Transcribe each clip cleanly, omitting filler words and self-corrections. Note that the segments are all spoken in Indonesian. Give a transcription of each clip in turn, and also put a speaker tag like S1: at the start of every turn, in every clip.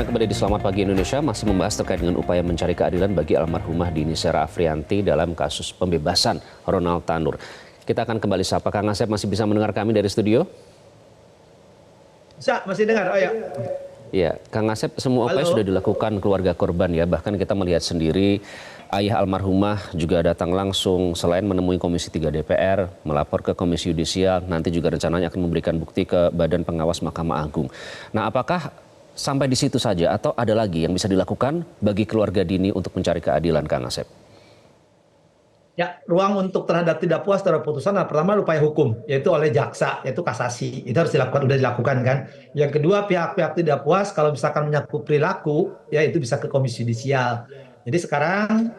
S1: Anda kembali di Selamat Pagi Indonesia, masih membahas terkait dengan upaya mencari keadilan bagi almarhumah Dini Sera Afriyanti dalam kasus pembebasan Ronald Tanur. Kita akan kembali sapa Kang Asep, masih bisa mendengar kami dari studio?
S2: Bisa, masih dengar? Oh ya.
S1: Ya, Kang Asep, semua upaya sudah dilakukan keluarga korban ya. Bahkan kita melihat sendiri ayah almarhumah juga datang langsung selain menemui Komisi 3 DPR, melapor ke Komisi Yudisial, nanti juga rencananya akan memberikan bukti ke Badan Pengawas Mahkamah Agung. Nah, apakah sampai di situ saja atau ada lagi yang bisa dilakukan bagi keluarga Dini untuk mencari keadilan, Kang Asep?
S2: Ya, ruang untuk terhadap tidak puas terhadap putusan pertama upaya hukum, yaitu oleh jaksa, yaitu kasasi. Itu harus dilakukan, sudah dilakukan kan. Yang kedua, pihak-pihak tidak puas kalau misalkan menyangkut perilaku, ya itu bisa ke Komisi Yudisial. Jadi sekarang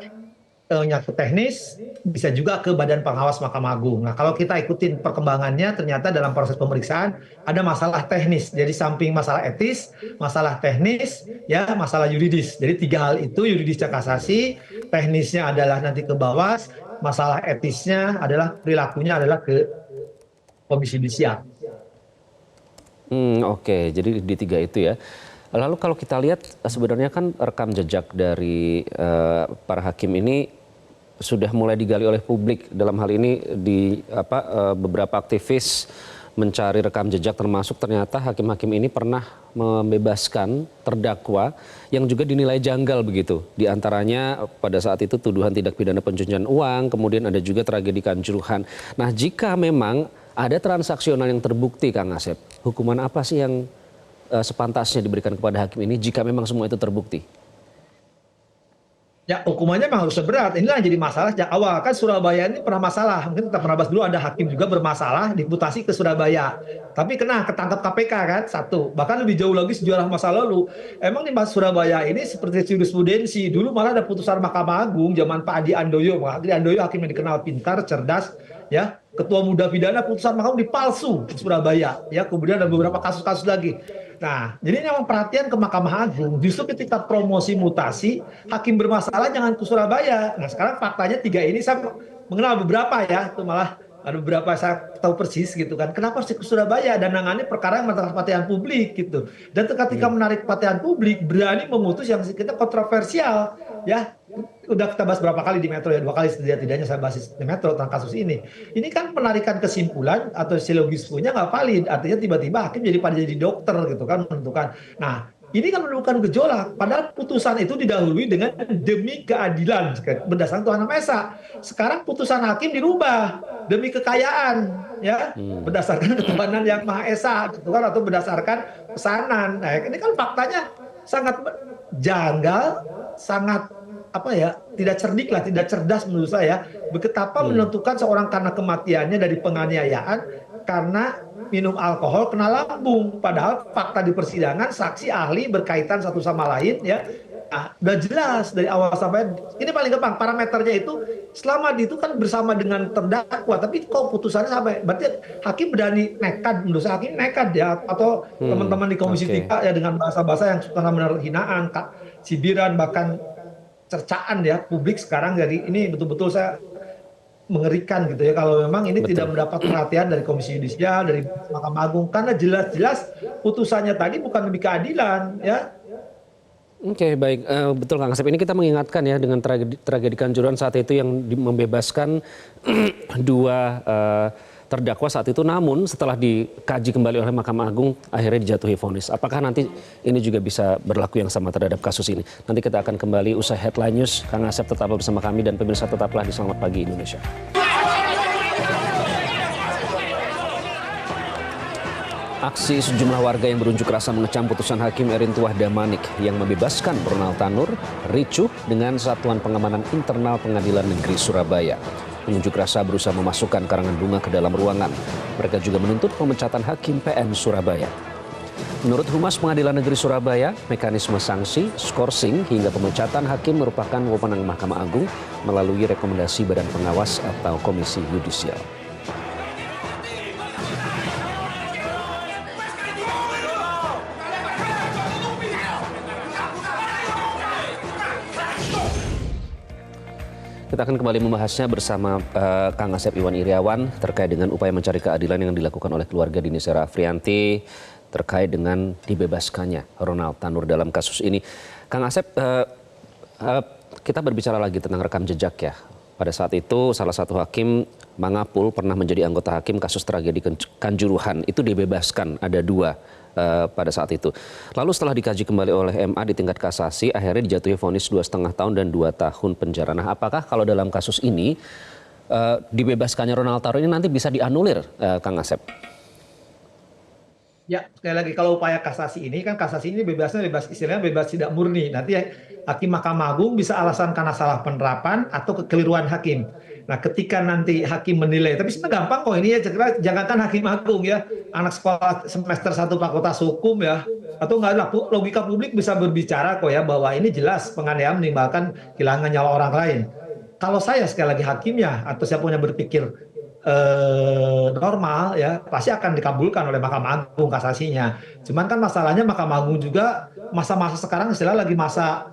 S2: nyangkut teknis bisa juga ke Badan Pengawas Mahkamah Agung. Nah, kalau kita ikutin perkembangannya, ternyata dalam proses pemeriksaan ada masalah teknis. Jadi samping masalah etis, masalah teknis, ya masalah yuridis. Jadi tiga hal itu, yuridisnya kasasi, teknisnya adalah nanti ke Bawas, masalah etisnya adalah perilakunya adalah ke Komisi Yudisial.
S1: Oke, jadi di tiga itu ya. Lalu kalau kita lihat sebenarnya kan rekam jejak dari para hakim ini sudah mulai digali oleh publik. Dalam hal ini beberapa aktivis mencari rekam jejak, termasuk ternyata hakim-hakim ini pernah membebaskan terdakwa yang juga dinilai janggal begitu. Di antaranya pada saat itu tuduhan tindak pidana pencucian uang, kemudian ada juga tragedi Kanjuruhan. Nah, jika memang ada transaksional yang terbukti, Kang Asep, hukuman apa sih yang sepantasnya diberikan kepada hakim ini jika memang semua itu terbukti?
S2: Ya, hukumannya memang harus berat. Inilah yang jadi masalah sejak awal. Kan Surabaya ini pernah masalah. Mungkin kita pernah bahas dulu, ada hakim juga bermasalah diputasi ke Surabaya. Tapi ketangkap KPK kan, satu. Bahkan lebih jauh lagi sejarah masa lalu. Emang di Surabaya ini seperti jurisprudensi. Dulu malah ada putusan Mahkamah Agung zaman Pak Adi Andoyo. Pak Adi Andoyo hakim yang dikenal pintar, cerdas, ya. Ketua muda pidana, putusan Mahkamah dipalsu di Surabaya. Ya, kemudian ada beberapa kasus-kasus lagi. Nah, jadi memang perhatian ke Mahkamah Agung, justru ketika promosi mutasi, hakim bermasalah jangan ke Surabaya. Nah, sekarang faktanya tiga ini saya mengenal beberapa ya, itu malah ada beberapa saya tahu persis gitu kan. Kenapa harus ke Surabaya dan nangani perkara yang menarik perhatian publik gitu. Dan ketika menarik perhatian publik, berani memutus yang kita kontroversial ya. Udah kita bahas berapa kali di Metro ya, 2 kali setidaknya saya bahas di Metro tentang kasus ini. Ini kan penarikan kesimpulan atau silogismenya nggak valid, artinya tiba-tiba hakim jadi dokter gitu kan, menentukan. Nah, ini kan menimbulkan gejolak, padahal putusan itu didahului dengan demi keadilan berdasarkan Tuhan Maha Esa. Sekarang putusan hakim dirubah demi kekayaan, ya berdasarkan ketuhanan yang Maha Esa, gitu kan, atau berdasarkan pesanan. Nah, ini kan faktanya sangat janggal, sangat tidak cerdik lah, tidak cerdas menurut saya. Betapa menentukan seorang karena kematiannya dari penganiayaan karena minum alkohol kena lambung. Padahal fakta di persidangan saksi ahli berkaitan satu sama lain ya. Nah, udah jelas dari awal sampai ini paling gampang parameternya itu selama itu kan bersama dengan terdakwa, tapi kok putusannya sampai berarti hakim berani nekat, menurut saya hakim nekat ya, atau teman-teman di Komisi 3 ya dengan bahasa-bahasa yang suka menaruh hinaan, cibiran, bahkan cercaan ya publik sekarang. Jadi ini betul-betul saya mengerikan gitu ya kalau memang ini tidak mendapat perhatian dari Komisi Yudisial, dari Mahkamah Agung, karena jelas-jelas putusannya tadi bukan demi keadilan ya.
S1: Oke, baik, betul Kang Asep. Ini kita mengingatkan ya dengan tragedi Kanjuruhan saat itu yang membebaskan dua terdakwa saat itu, namun setelah dikaji kembali oleh Mahkamah Agung akhirnya dijatuhi vonis. Apakah nanti ini juga bisa berlaku yang sama terhadap kasus ini? Nanti kita akan kembali usai Headline News. Kang Asep tetaplah bersama kami dan pemirsa tetaplah di Selamat Pagi Indonesia. Aksi sejumlah warga yang berunjuk rasa mengecam putusan Hakim Erintuah Damanik yang membebaskan Ronald Tanur ricuh dengan Satuan Pengamanan Internal Pengadilan Negeri Surabaya. Pengunjuk rasa berusaha memasukkan karangan bunga ke dalam ruangan. Mereka juga menuntut pemecatan Hakim PN Surabaya. Menurut Humas Pengadilan Negeri Surabaya, mekanisme sanksi, skorsing hingga pemecatan hakim merupakan wewenang Mahkamah Agung melalui rekomendasi Badan Pengawas atau Komisi Yudisial. Kita akan kembali membahasnya bersama Kang Asep Iwan Iryawan terkait dengan upaya mencari keadilan yang dilakukan oleh keluarga Dini Sera Afriyanti terkait dengan dibebaskannya Ronald Tanur dalam kasus ini. Kang Asep, kita berbicara lagi tentang rekam jejak ya. Pada saat itu salah satu hakim Mangapul pernah menjadi anggota hakim kasus tragedi Kanjuruhan. Itu dibebaskan, ada 2 pada saat itu. Lalu setelah dikaji kembali oleh MA di tingkat kasasi, akhirnya dijatuhi vonis 2,5 tahun dan 2 tahun penjara. Nah, apakah kalau dalam kasus ini dibebaskannya Ronald Tanur ini nanti bisa dianulir, Kang Asep?
S2: Ya, sekali lagi kalau upaya kasasi ini kan kasasi ini bebasnya bebas istilahnya bebas tidak murni. Nanti hakim Mahkamah Agung bisa alasan karena salah penerapan atau kekeliruan hakim. Nah, ketika nanti hakim menilai, tapi sebenarnya gampang kok ini ya, jangankan hakim agung ya, anak sekolah semester 1 Fakultas Hukum ya, atau enggak ada logika publik bisa berbicara kok ya bahwa ini jelas penganiayaan menimbulkan kehilangan nyawa orang lain. Kalau saya sekali lagi hakimnya atau siapa yang berpikir normal ya pasti akan dikabulkan oleh Mahkamah Agung kasasinya. Cuman kan masalahnya Mahkamah Agung juga masa-masa sekarang istilah lagi masa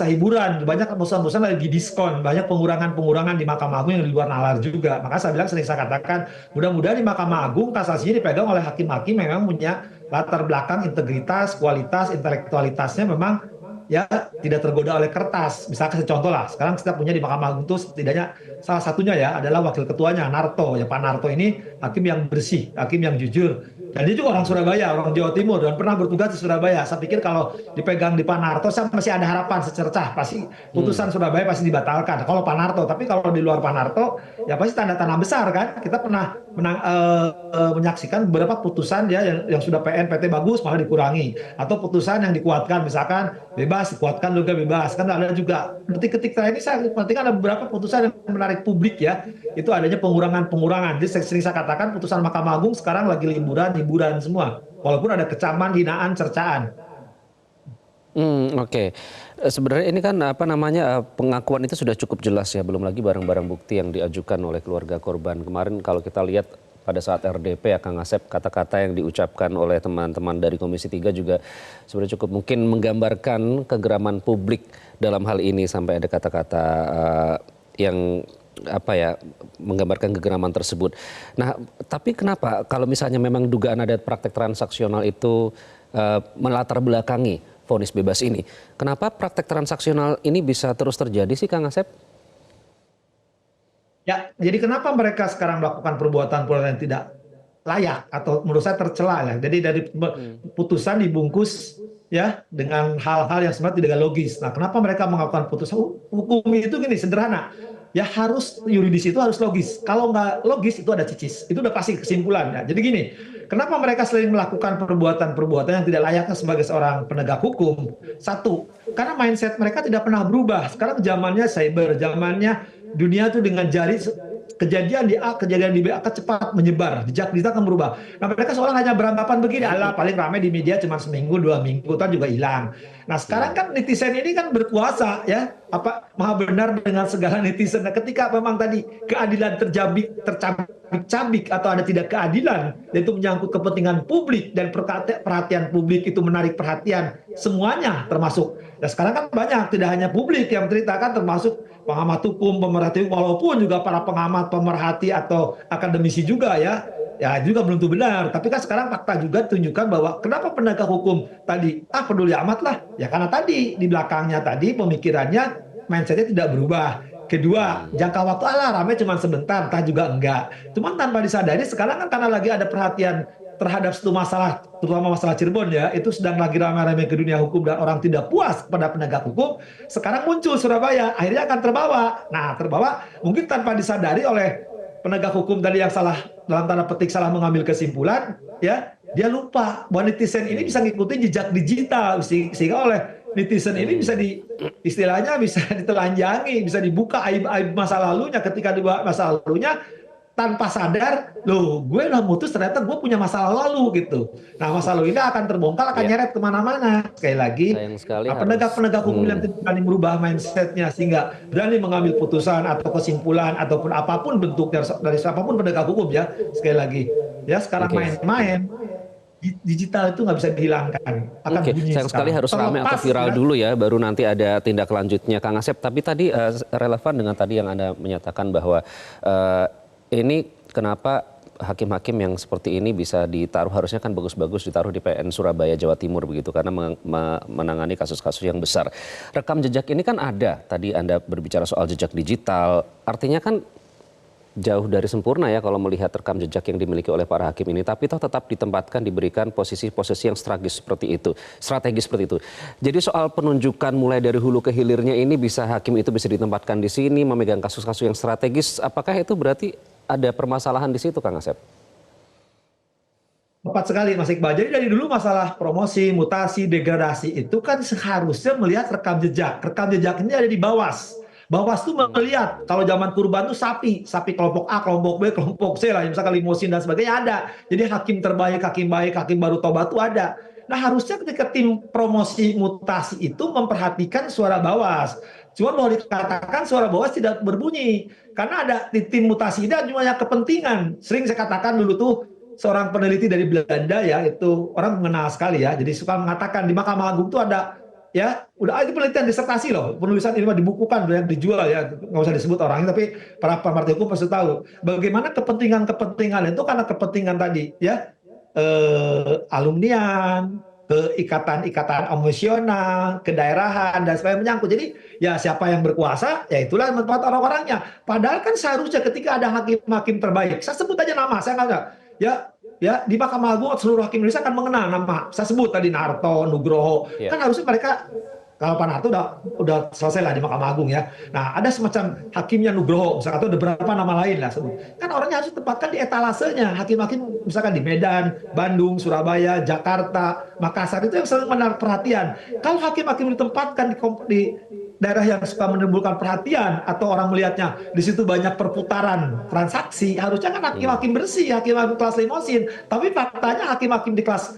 S2: hiburan, banyak perusahaan-perusahaan lagi diskon, banyak pengurangan-pengurangan di Mahkamah Agung yang di luar nalar juga. Maka saya bilang sering saya katakan, mudah-mudahan di Mahkamah Agung kasasinya dipegang oleh hakim-hakim yang memang punya latar belakang integritas, kualitas, intelektualitasnya memang ya tidak tergoda oleh kertas. Misalkan contoh lah, sekarang kita punya di Mahkamah Agung itu setidaknya salah satunya ya adalah wakil ketuanya Narto. Ya Pak Narto ini hakim yang bersih, hakim yang jujur. Dan dia juga orang Surabaya, orang Jawa Timur dan pernah bertugas di Surabaya. Saya pikir kalau dipegang di Pak Narto, saya masih ada harapan secercah. Pasti putusan Surabaya pasti dibatalkan. Kalau Pak Narto, tapi kalau di luar Pak Narto, ya pasti tanda-tanda besar kan. Kita pernah menyaksikan beberapa putusan ya yang sudah PN PT bagus malah dikurangi, atau putusan yang dikuatkan misalkan bebas dikuatkan juga bebas kan. Ada juga detik-detik terakhir ini saya perhatikan ada beberapa putusan yang menarik publik ya, itu adanya pengurangan. Jadi sering saya katakan putusan Mahkamah Agung sekarang lagi hiburan semua, walaupun ada kecaman, hinaan, cercaan.
S1: Oke. Sebenarnya ini kan pengakuan itu sudah cukup jelas ya, belum lagi barang-barang bukti yang diajukan oleh keluarga korban. Kemarin kalau kita lihat pada saat RDP ya Kang Asep, kata-kata yang diucapkan oleh teman-teman dari Komisi 3 juga sebenarnya cukup mungkin menggambarkan kegeraman publik dalam hal ini, sampai ada kata-kata yang menggambarkan kegeraman tersebut. Nah, tapi kenapa kalau misalnya memang dugaan ada praktek transaksional itu melatar belakangi vonis bebas ini, kenapa praktek transaksional ini bisa terus terjadi sih Kang Asep?
S2: Ya, jadi kenapa mereka sekarang melakukan perbuatan yang tidak layak atau menurut saya tercela ya. Jadi dari putusan dibungkus ya dengan hal-hal yang sebenarnya tidak logis. Nah, kenapa mereka melakukan putusan hukum itu gini sederhana. Ya harus yuridis itu harus logis. Kalau nggak logis itu ada cicis. Itu udah pasti kesimpulan ya. Jadi gini, kenapa mereka sering melakukan perbuatan-perbuatan yang tidak layaknya sebagai seorang penegak hukum? Satu, karena mindset mereka tidak pernah berubah. Sekarang zamannya cyber, zamannya dunia tuh dengan jari, kejadian di A, kejadian di B akan cepat menyebar, jejak digital akan berubah. Nah, mereka seolah hanya beranggapan begini, alah paling ramai di media cuma seminggu, 2 minggu, kan juga hilang. Nah, sekarang kan netizen ini kan berkuasa ya, maha benar dengan segala netizen. Nah, ketika memang tadi keadilan tercabik atau ada tidak keadilan, yaitu menyangkut kepentingan publik dan perhatian publik itu menarik perhatian semuanya termasuk. Nah, sekarang kan banyak, tidak hanya publik yang menceritakan, termasuk pengamat hukum, pemerhati, walaupun juga para pengamat, pemerhati atau akademisi juga ya juga belum tentu benar. Tapi kan sekarang fakta juga tunjukkan bahwa kenapa penegak hukum tadi peduli amat lah, ya karena tadi di belakangnya tadi pemikirannya, mindsetnya tidak berubah. Kedua, jangka waktu ramai cuma sebentar, entah juga enggak. Cuman tanpa disadari sekarang kan karena lagi ada perhatian terhadap satu masalah, terutama masalah Cirebon ya, itu sedang lagi ramai-ramai ke dunia hukum dan orang tidak puas pada penegak hukum. Sekarang muncul Surabaya, akhirnya akan terbawa. Nah, terbawa mungkin tanpa disadari oleh penegak hukum tadi yang salah, dalam tanda petik salah mengambil kesimpulan, ya dia lupa bahwa netizen ini bisa ngikutin jejak digital, sehingga oleh netizen ini bisa istilahnya bisa ditelanjangi, bisa dibuka aib-aib masa lalunya. Ketika dibuka masa lalunya tanpa sadar, loh gue udah mutus ternyata gue punya masalah lalu gitu. Nah, masa lalu ini akan terbongkar, akan nyeret kemana-mana. Sekali lagi, penegak-penegak hukum yang tidak berani merubah mindsetnya sehingga berani mengambil putusan atau kesimpulan ataupun apapun bentuknya dari siapapun penegak hukum ya. Sekali lagi, ya sekarang main-main digital itu nggak bisa dihilangkan.
S1: Sayang sekali harus ramai atau viral dulu ya, baru nanti ada tindak lanjutnya Kang Asep. Tapi tadi relevan dengan tadi yang Anda menyatakan bahwa ini kenapa hakim-hakim yang seperti ini bisa ditaruh, harusnya kan bagus-bagus ditaruh di PN Surabaya, Jawa Timur begitu, karena menangani kasus-kasus yang besar. Rekam jejak ini kan ada, tadi Anda berbicara soal jejak digital, artinya kan jauh dari sempurna ya kalau melihat rekam jejak yang dimiliki oleh para hakim ini, tapi toh tetap ditempatkan, diberikan posisi-posisi yang strategis seperti itu. Jadi soal penunjukan mulai dari hulu ke hilirnya ini hakim itu bisa ditempatkan di sini, memegang kasus-kasus yang strategis, apakah itu berarti ada permasalahan di situ, Kang Asep?
S2: Tepat sekali Mas Iqbal. Jadi dari dulu masalah promosi, mutasi, degradasi itu kan seharusnya melihat rekam jejak. Rekam jejak ini ada di Bawas. Bawas tuh melihat kalau zaman kurban tuh sapi kelompok A, kelompok B, kelompok C lah, misalkan limosin dan sebagainya ada. Jadi hakim terbaik, hakim baik, hakim baru tobat tuh ada. Nah harusnya ketika tim promosi mutasi itu memperhatikan suara Bawas. Cuma mau dikatakan suara Bawas tidak berbunyi karena ada di tim mutasi ini cuma kepentingan. Sering saya katakan dulu tuh seorang peneliti dari Belanda ya, itu orang mengenal sekali ya. Jadi suka mengatakan di Mahkamah Agung itu ada ya, udah itu penelitian disertasi loh, penulisan ini mah dibukukan, yang dijual ya, nggak usah disebut orangnya, tapi para pemerhati hukum pasti tahu bagaimana kepentingan itu karena kepentingan tadi ya, alumnian, ke ikatan-ikatan emosional, kedaerahan dan sebagainya menyangkut. Jadi ya siapa yang berkuasa, ya itulah tempat orang-orangnya. Padahal kan seharusnya ketika ada hakim-hakim terbaik, saya sebut aja nama, saya nggak ya di Mahkamah Agung seluruh hakim Indonesia akan mengenal nama. Saya sebut tadi Narto, Nugroho, kan harusnya mereka, kalau Pak Narto udah selesai lah di Mahkamah Agung ya. Nah ada semacam hakimnya Nugroho, misalkan, atau ada beberapa nama lain lah sebut. Kan orangnya harus ditempatkan di etalasenya. Hakim-hakim misalkan di Medan, Bandung, Surabaya, Jakarta, Makassar, itu yang sering menarik perhatian. Kalau hakim-hakim ditempatkan di daerah yang suka menimbulkan perhatian atau orang melihatnya di situ banyak perputaran transaksi, harusnya kan hakim-hakim bersih, hakim-hakim kelas limosin. Tapi faktanya hakim-hakim di kelas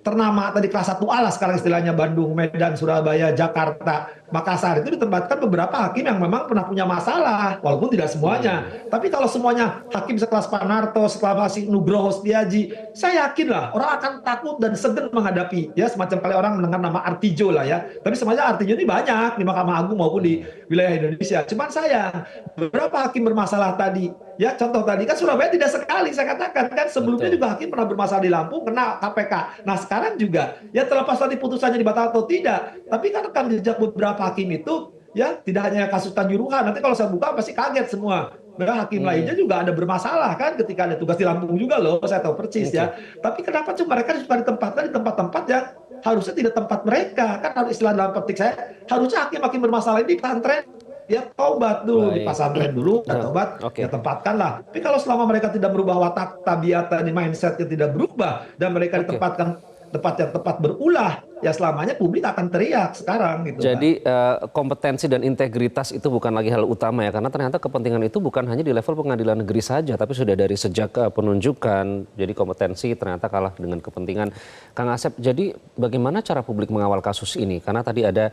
S2: ternama tadi, kelas 1A lah sekarang istilahnya, Bandung, Medan, Surabaya, Jakarta, Makassar, itu ditempatkan beberapa hakim yang memang pernah punya masalah, walaupun tidak semuanya. Tapi kalau semuanya hakim sekelas Pak Narto, sekelas Nugroho Setiaji, saya yakin lah orang akan takut dan segan menghadapi ya, semacam kali orang mendengar nama Artijo lah ya. Tapi sebenarnya Artijo ini banyak di Mahkamah Agung maupun di wilayah Indonesia. Cuman sayang beberapa hakim bermasalah tadi ya, contoh tadi kan Surabaya tidak sekali, saya katakan kan sebelumnya juga hakim pernah bermasalah di Lampung kena KPK. Nah sekarang juga ya, terlepas tadi putusannya dibatalkan atau tidak, tapi kan rekam jejak beberapa hakim itu ya, tidak hanya kasus Kanjuruhan, nanti kalau saya buka pasti kaget semua. Nah, hakim lainnya juga ada bermasalah kan ketika ada tugas di Lampung juga loh, saya tahu persis ya. Tapi kenapa cuma mereka suka ditempatkan di tempat-tempat yang harusnya tidak tempat mereka, kan harus istilah dalam petik saya, harusnya hakim-hakim bermasalah ini di pesantren ya, taubat dulu. Di pesantren dulu, taubat, ya tempatkanlah. Tapi kalau selama mereka tidak berubah watak, tabiat, dan mindsetnya tidak berubah, dan mereka ditempatkan tempat yang tepat berulah, ya selamanya publik akan teriak sekarang gitu.
S1: Jadi kompetensi dan integritas itu bukan lagi hal utama ya, karena ternyata kepentingan itu bukan hanya di level pengadilan negeri saja, tapi sudah dari sejak penunjukan. Jadi kompetensi ternyata kalah dengan kepentingan. Kang Asep, jadi bagaimana cara publik mengawal kasus ini? Karena tadi ada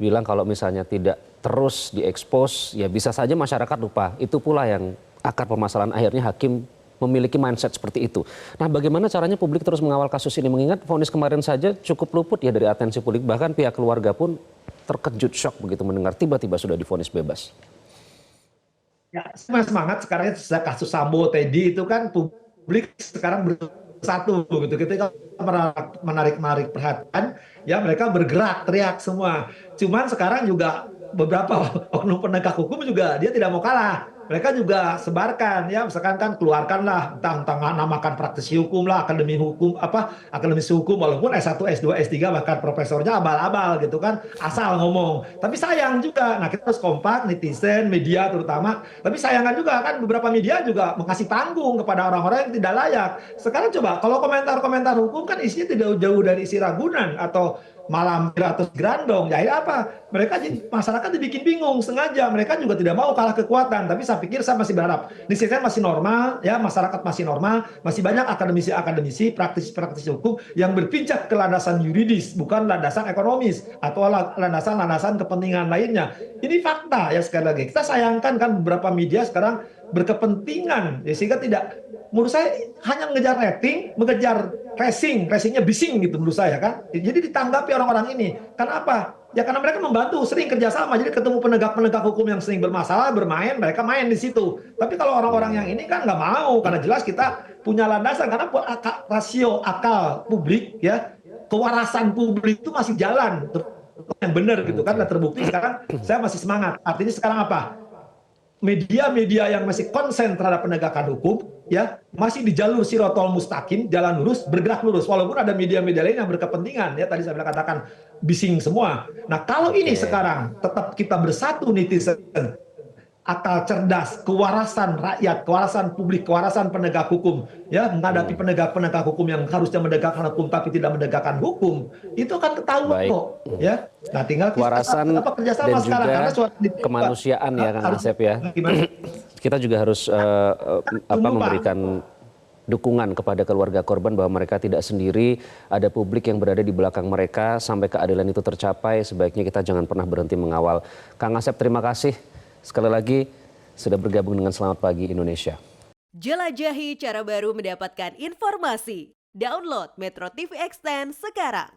S1: bilang kalau misalnya tidak terus diekspos, ya bisa saja masyarakat lupa. Itu pula yang akar permasalahan, akhirnya hakim memiliki mindset seperti itu. Nah, bagaimana caranya publik terus mengawal kasus ini? Mengingat vonis kemarin saja cukup luput ya dari atensi publik, bahkan pihak keluarga pun terkejut, shock begitu mendengar tiba-tiba sudah divonis bebas.
S2: Ya, semangat sekarang kasus Sambo, Teddy itu kan publik sekarang bersatu gitu. Ketika menarik perhatian, ya mereka bergerak, teriak semua. Cuman sekarang juga beberapa oknum penegak hukum juga dia tidak mau kalah. Mereka juga sebarkan ya, misalkan kan keluarkanlah tentang namakan praktisi hukum lah, akademi hukum akademisi hukum, walaupun S1, S2, S3 bahkan profesornya abal-abal gitu kan, asal ngomong. Tapi sayang juga, nah kita harus kompak, netizen, media terutama. Tapi sayangkan juga kan beberapa media juga mengasih panggung kepada orang-orang yang tidak layak. Sekarang coba kalau komentar-komentar hukum kan isinya tidak jauh dari isi Ragunan atau malam atau Grandong, ya apa? Mereka jadi masyarakat dibikin bingung sengaja. Mereka juga tidak mau kalah kekuatan. Tapi saya pikir, saya masih berharap di sini masih normal, ya masyarakat masih normal, masih banyak akademisi-akademisi, praktisi-praktisi hukum yang berpijak ke landasan yuridis, bukan landasan ekonomis atau landasan kepentingan lainnya. Ini fakta ya, sekali lagi. Kita sayangkan kan beberapa media sekarang berkepentingan, ya, sehingga tidak, menurut saya hanya mengejar rating, mengejar racingnya bising gitu menurut saya kan. Jadi ditanggapi orang-orang ini. Kenapa? Ya karena mereka membantu, sering kerjasama. Jadi ketemu penegak-penegak hukum yang sering bermasalah, bermain, mereka main di situ. Tapi kalau orang-orang yang ini kan nggak mau, karena jelas kita punya landasan. Karena rasio akal publik, ya, kewarasan publik itu masih jalan. Yang benar gitu kan, dan terbukti sekarang saya masih semangat. Artinya sekarang apa? Media-media yang masih konsen terhadap penegakan hukum, ya, masih di jalur sirotol mustaqim, jalan lurus, bergerak lurus. Walaupun ada media-media lain yang berkepentingan, ya, tadi saya bilang katakan bising semua. Nah, kalau ini sekarang tetap kita bersatu netizen, akal cerdas, kewarasan rakyat, kewarasan publik, kewarasan penegak hukum, ya, menghadapi penegak-penegak hukum yang harusnya menegakkan hukum tapi tidak menegakkan hukum, itu kan ketahuan kok, ya. Nah, tinggal
S1: kewarasan
S2: kerjasama
S1: dan
S2: sekarang
S1: juga
S2: karena
S1: kemanusiaan ya Kang Asep ya. Kita juga harus memberikan dukungan kepada keluarga korban bahwa mereka tidak sendiri, ada publik yang berada di belakang mereka sampai keadilan itu tercapai. Sebaiknya kita jangan pernah berhenti mengawal. Kang Asep, terima kasih sekali lagi sudah bergabung dengan Selamat Pagi Indonesia.
S3: Jelajahi cara baru mendapatkan informasi. Download Metro TV Extend sekarang.